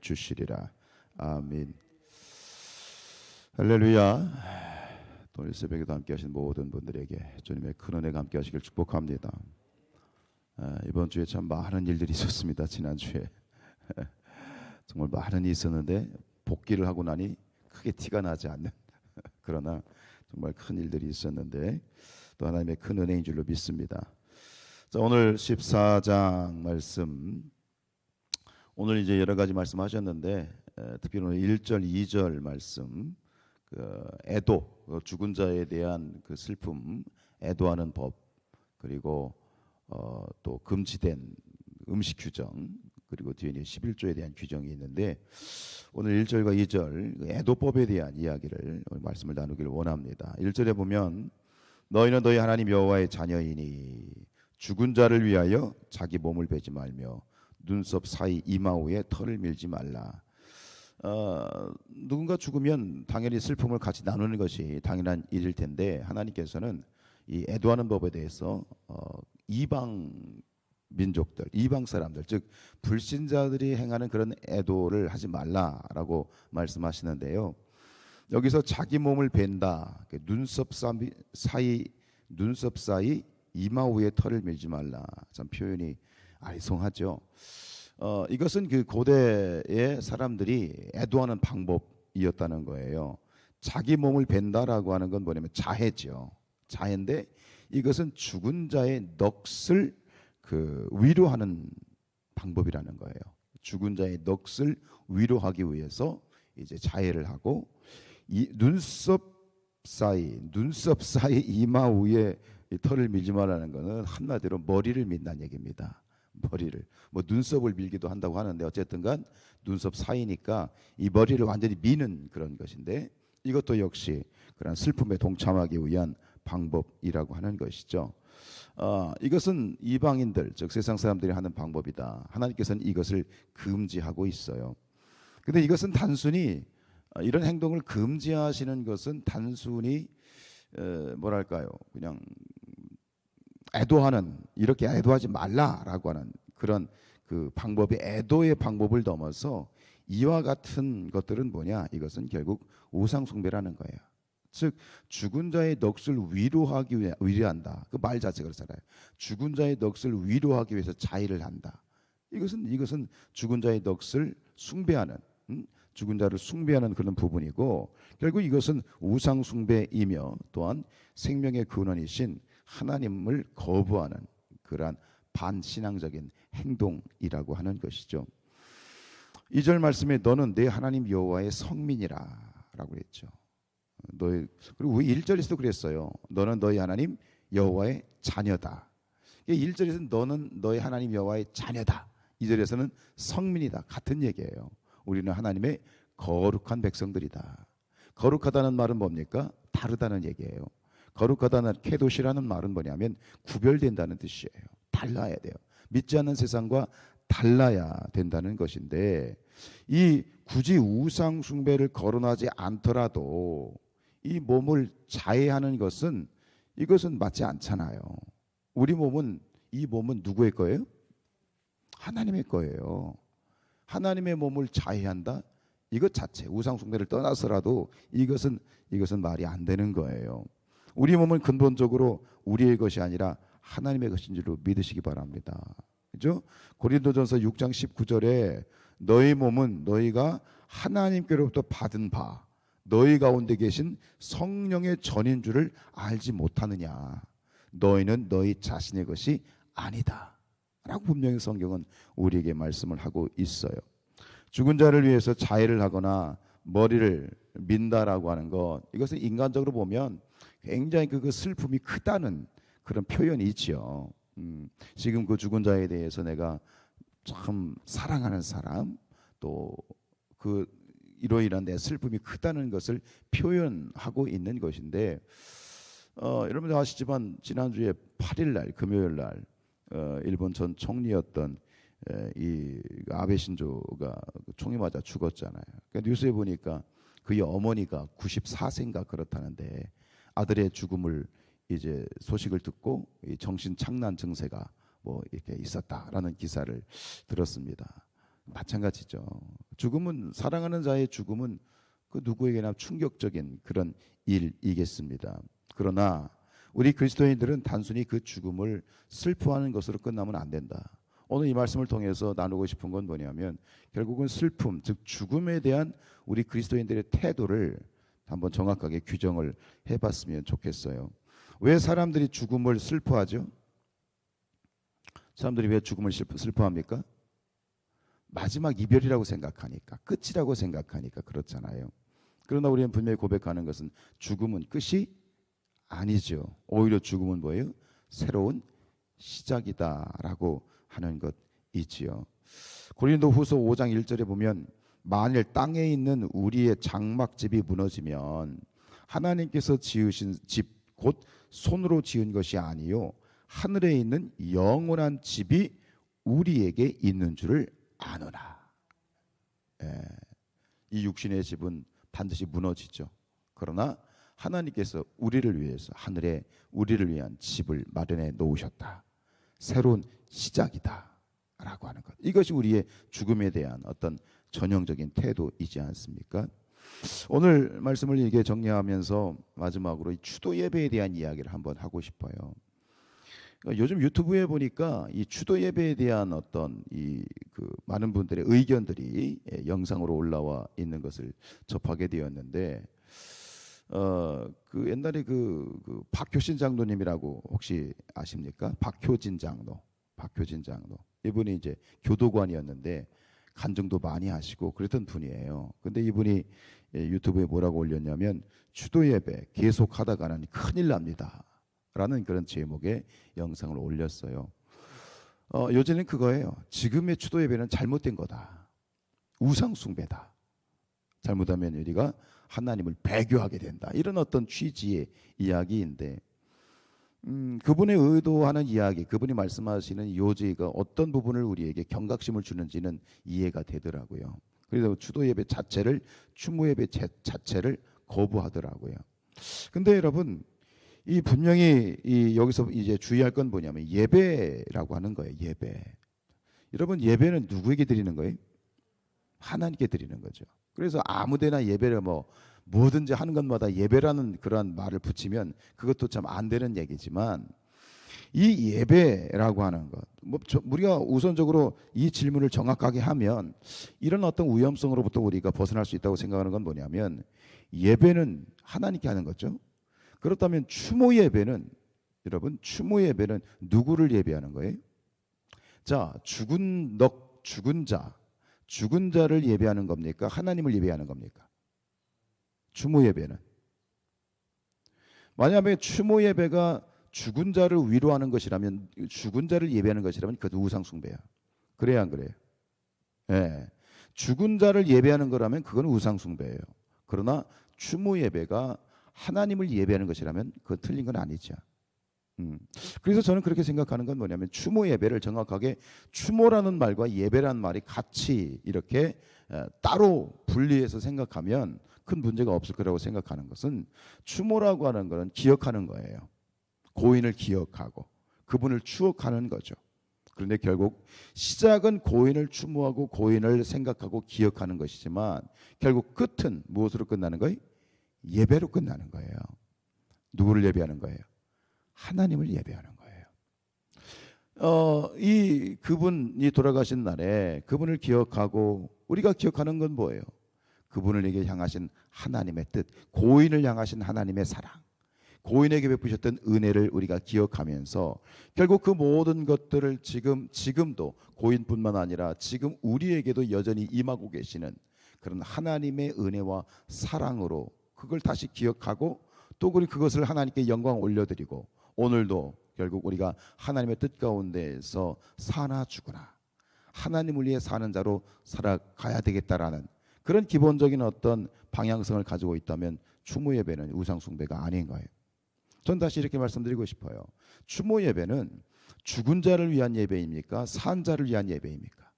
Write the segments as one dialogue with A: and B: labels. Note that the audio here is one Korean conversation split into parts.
A: 주시리라. 아멘. 할렐루야. 오늘 새벽에도 함께 하신 모든 분들에게 주님의 큰 은혜가 함께 하시길 축복합니다. 이번 주에 참 많은 일들이 있었습니다. 지난주에 정말 많은 일이 있었는데 복귀를 하고 나니 크게 티가 나지 않는 그러나 정말 큰 일들이 있었는데 또 하나님의 큰 은혜인 줄로 믿습니다. 자, 오늘 14장 말씀, 오늘 이제 여러 가지 말씀하셨는데 특별히 오늘 1절, 2절 말씀, 애도, 죽은 자에 대한 그 슬픔, 애도하는 법, 그리고 또 금지된 음식 규정, 그리고 뒤에 11조에 대한 규정이 있는데 오늘 1절과 2절 애도법에 대한 이야기를 오늘 말씀을 나누기를 원합니다. 1절에 보면 너희는 너희 하나님 여호와의 자녀이니 죽은 자를 위하여 자기 몸을 베지 말며 눈썹 사이 이마후에 털을 밀지 말라. 누군가 죽으면 당연히 슬픔을 같이 나누는 것이 당연한 일일 텐데 하나님께서는 이 애도하는 법에 대해서 이방 민족들, 이방 사람들, 즉 불신자들이 행하는 그런 애도를 하지 말라라고 말씀하시는데요. 여기서 자기 몸을 벤다, 눈썹 사이 이마후에 털을 밀지 말라. 참 표현이 아리송하죠. 이것은 그 고대의 사람들이 애도하는 방법이었다는 거예요. 자기 몸을 벤다라고 하는 건 뭐냐면 자해죠. 자해인데 이것은 죽은 자의 넋을 위로하는 방법이라는 거예요. 죽은 자의 넋을 위로하기 위해서 이제 자해를 하고 이 눈썹 사이 이마 위에 털을 밀지 말라는 것은 한마디로 머리를 민다는 얘기입니다. 머리를 눈썹을 밀기도 한다고 하는데 어쨌든간 눈썹 사이니까 이 머리를 완전히 미는 그런 것인데 이것도 역시 그런 슬픔에 동참하기 위한 방법이라고 하는 것이죠. 이것은 이방인들, 즉 세상 사람들이 하는 방법이다. 하나님께서는 이것을 금지하고 있어요. 근데 이것은 단순히 이런 행동을 금지하시는 것은 단순히 뭐랄까요, 그냥 애도하는, 이렇게 애도하지 말라라고 하는 그런 그 방법이 애도의 방법을 넘어서 이와 같은 것들은 뭐냐, 이것은 결국 우상 숭배라는 거예요. 즉 죽은 자의 넋을 위로하기 위해 위로한다. 그 말 자체가 그렇잖아요. 죽은 자의 넋을 위로하기 위해서 자의를 한다. 이것은 죽은 자의 넋을 숭배하는, 죽은 자를 숭배하는 그런 부분이고 결국 이것은 우상 숭배이며 또한 생명의 근원이신 하나님을 거부하는 그러한 반신앙적인 행동이라고 하는 것이죠. 2절 말씀에 너는 내 하나님 여호와의 성민이라라고 했죠. 그리고 1절에서도 그랬어요. 너는 너희 하나님 여호와의 자녀다. 1절에서는 너는 너희 하나님 여호와의 자녀다. 2절에서는 성민이다. 같은 얘기예요. 우리는 하나님의 거룩한 백성들이다. 거룩하다는 말은 뭡니까? 다르다는 얘기예요. 거룩하다는 케도시라는 말은 뭐냐면 구별된다는 뜻이에요. 달라야 돼요. 믿지 않는 세상과 달라야 된다는 것인데 이 굳이 우상 숭배를 거론하지 않더라도 이 몸을 자해하는 것은 이것은 맞지 않잖아요. 우리 몸은, 이 몸은 누구의 거예요? 하나님의 거예요. 하나님의 몸을 자해한다? 이것 자체 우상 숭배를 떠나서라도 이것은 말이 안 되는 거예요. 우리 몸은 근본적으로 우리의 것이 아니라 하나님의 것인 줄로 믿으시기 바랍니다. 그죠? 고린도전서 6장 19절에 너희 몸은 너희가 하나님께로부터 받은 바 너희 가운데 계신 성령의 전인 줄을 알지 못하느냐. 너희는 너희 자신의 것이 아니다 라고 분명히 성경은 우리에게 말씀을 하고 있어요. 죽은 자를 위해서 자해를 하거나 머리를 민다라고 하는 것, 이것은 인간적으로 보면 굉장히 그 슬픔이 크다는 그런 표현이 있죠. 지금 그 죽은 자에 대해서 내가 참 사랑하는 사람, 또 그 이러이러한 내 슬픔이 크다는 것을 표현하고 있는 것인데 여러분들 아시지만 지난주에 8일날 금요일날 일본 전 총리였던 이 아베 신조가 총에 맞아 죽었잖아요. 그러니까 뉴스에 보니까 그의 어머니가 94세인가 그렇다는데 아들의 죽음을 이제 소식을 듣고 정신 착란 증세가 뭐 이렇게 있었다라는 기사를 들었습니다. 마찬가지죠. 죽음은 사랑하는 자의 죽음은 그 누구에게나 충격적인 그런 일이겠습니다. 그러나 우리 그리스도인들은 단순히 그 죽음을 슬퍼하는 것으로 끝나면 안 된다. 오늘 이 말씀을 통해서 나누고 싶은 건 뭐냐면 결국은 슬픔, 즉 죽음에 대한 우리 그리스도인들의 태도를 한번 정확하게 규정을 해봤으면 좋겠어요. 왜 사람들이 죽음을 슬퍼하죠? 사람들이 왜 죽음을 슬퍼합니까? 마지막 이별이라고 생각하니까, 끝이라고 생각하니까 그렇잖아요. 그러나 우리는 분명히 고백하는 것은 죽음은 끝이 아니죠. 오히려 죽음은 뭐예요? 새로운 시작이다라고 하는 것이지요. 고린도후서 5장 1절에 보면 만일 땅에 있는 우리의 장막집이 무너지면 하나님께서 지으신 집 곧 손으로 지은 것이 아니요 하늘에 있는 영원한 집이 우리에게 있는 줄을 아노라. 이 육신의 집은 반드시 무너지죠. 그러나 하나님께서 우리를 위해서 하늘에 우리를 위한 집을 마련해 놓으셨다. 새로운 시작이다 라고 하는 것. 이것이 우리의 죽음에 대한 어떤 전형적인 태도이지 않습니까? 오늘 말씀을 이렇게 정리하면서 마지막으로 이 추도 예배에 대한 이야기를 한번 하고 싶어요. 요즘 유튜브에 보니까 이 추도 예배에 대한 어떤 많은 분들의 의견들이 영상으로 올라와 있는 것을 접하게 되었는데, 그 옛날에 그 박효신 장로님이라고 혹시 아십니까? 박효진 장로. 이분이 이제 교도관이었는데 간증도 많이 하시고 그랬던 분이에요. 근데 이분이 유튜브에 뭐라고 올렸냐면 추도 예배 계속 하다가는 큰일 납니다. 라는 그런 제목의 영상을 올렸어요. 요즘은 그거예요. 지금의 추도 예배는 잘못된 거다. 우상 숭배다. 잘못하면 우리가 하나님을 배교하게 된다. 이런 어떤 취지의 이야기인데, 그분의 의도하는 이야기, 그분이 말씀하시는 요지가 어떤 부분을 우리에게 경각심을 주는지는 이해가 되더라고요. 그래서 추도 예배 자체를, 추모 예배 자체를 거부하더라고요. 근데 여러분, 이 분명히 여기서 이제 주의할 건 뭐냐면 예배라고 하는 거예요. 예배. 여러분, 예배는 누구에게 드리는 거예요? 하나님께 드리는 거죠. 그래서 아무데나 예배를 뭐든지 하는 것마다 예배라는 그러한 말을 붙이면 그것도 참 안 되는 얘기지만, 이 예배라고 하는 것, 우리가 우선적으로 이 질문을 정확하게 하면 이런 어떤 위험성으로부터 우리가 벗어날 수 있다고 생각하는 건 뭐냐면, 예배는 하나님께 하는 거죠. 그렇다면 추모 예배는, 여러분, 추모 예배는 누구를 예배하는 거예요? 자, 죽은 자를 예배하는 겁니까? 하나님을 예배하는 겁니까? 추모 예배는. 만약에 추모 예배가 죽은 자를 위로하는 것이라면, 죽은 자를 예배하는 것이라면 그것도 우상 숭배야. 그래야 안 그래요? 예. 죽은 자를 예배하는 거라면 그건 우상 숭배예요. 그러나 추모 예배가 하나님을 예배하는 것이라면 그건 틀린 건 아니죠. 그래서 저는 그렇게 생각하는 건 뭐냐면, 추모 예배를 정확하게 추모라는 말과 예배라는 말이 같이 이렇게 따로 분리해서 생각하면 큰 문제가 없을 거라고 생각하는 것은, 추모라고 하는 것은 기억하는 거예요. 고인을 기억하고 그분을 추억하는 거죠. 그런데 결국 시작은 고인을 추모하고 고인을 생각하고 기억하는 것이지만 결국 끝은 무엇으로 끝나는 거예요? 예배로 끝나는 거예요. 누구를 예배하는 거예요? 하나님을 예배하는 거예요. 그분이 돌아가신 날에 그분을 기억하고, 우리가 기억하는 건 뭐예요? 그분에게 향하신 하나님의 뜻, 고인을 향하신 하나님의 사랑, 고인에게 베푸셨던 은혜를 우리가 기억하면서 결국 그 모든 것들을 지금도 고인뿐만 아니라 지금 우리에게도 여전히 임하고 계시는 그런 하나님의 은혜와 사랑으로 그걸 다시 기억하고, 또 우리 그것을 하나님께 영광 올려드리고, 오늘도 결국 우리가 하나님의 뜻 가운데에서 사나 죽으나 하나님을 위해 사는 자로 살아가야 되겠다라는 그런 기본적인 어떤 방향성을 가지고 있다면 추모 예배는 우상 숭배가 아닌 거예요. 전 다시 이렇게 말씀드리고 싶어요. 추모 예배는 죽은 자를 위한 예배입니까? 산 자를 위한 예배입니까?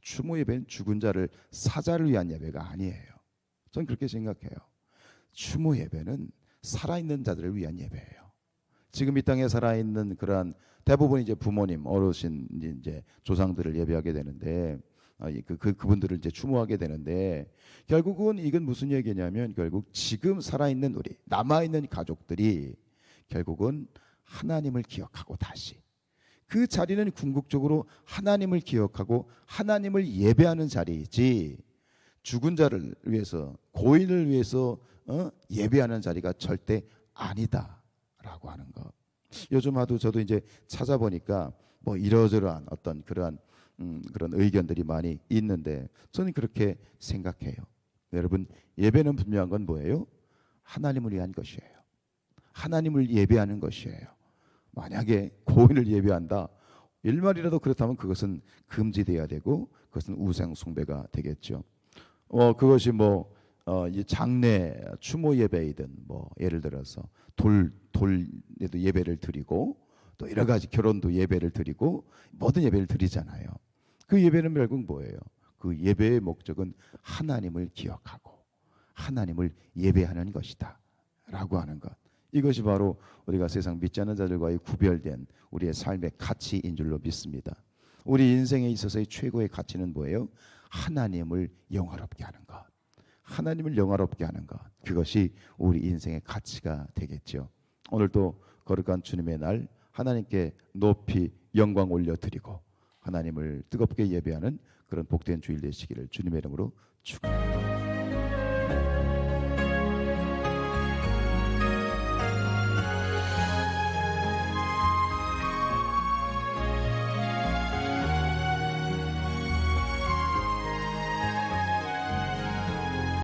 A: 추모 예배는 죽은 자를, 사자를 위한 예배가 아니에요. 전 그렇게 생각해요. 추모 예배는 살아있는 자들을 위한 예배예요. 지금 이 땅에 살아있는 그러한 대부분 이제 부모님, 어르신, 이제 조상들을 예배하게 되는데 그분들을 이제 추모하게 되는데, 결국은 이건 무슨 얘기냐면 결국 지금 살아있는 우리 남아있는 가족들이 결국은 하나님을 기억하고 다시 그 자리는 궁극적으로 하나님을 기억하고 하나님을 예배하는 자리이지, 죽은 자를 위해서 고인을 위해서 예배하는 자리가 절대 아니다라고 하는 것. 요즘 하도 저도 이제 찾아보니까 뭐 이러저러한 어떤 그러한 그런 의견들이 많이 있는데 저는 그렇게 생각해요. 여러분, 예배는 분명한 건 뭐예요? 하나님을 위한 것이에요. 하나님을 예배하는 것이에요. 만약에 고인을 예배한다, 일말이라도 그렇다면 그것은 금지돼야 되고 그것은 우상 숭배가 되겠죠. 그것이 뭐 이 장례 추모 예배이든 뭐 예를 들어서 돌에도 예배를 드리고 또 여러 가지 결혼도 예배를 드리고 모든 예배를 드리잖아요. 그 예배는 결국 뭐예요? 그 예배의 목적은 하나님을 기억하고 하나님을 예배하는 것이다라고 하는 것. 이것이 바로 우리가 세상 믿지 않는 자들과의 구별된 우리의 삶의 가치인 줄로 믿습니다. 우리 인생에 있어서의 최고의 가치는 뭐예요? 하나님을 영화롭게 하는 것. 하나님을 영화롭게 하는 것. 그것이 우리 인생의 가치가 되겠죠. 오늘도 거룩한 주님의 날 하나님께 높이 영광 올려드리고 하나님을 뜨겁게 예배하는 그런 복된 주일 되시기를 주님의 이름으로 축원합니다.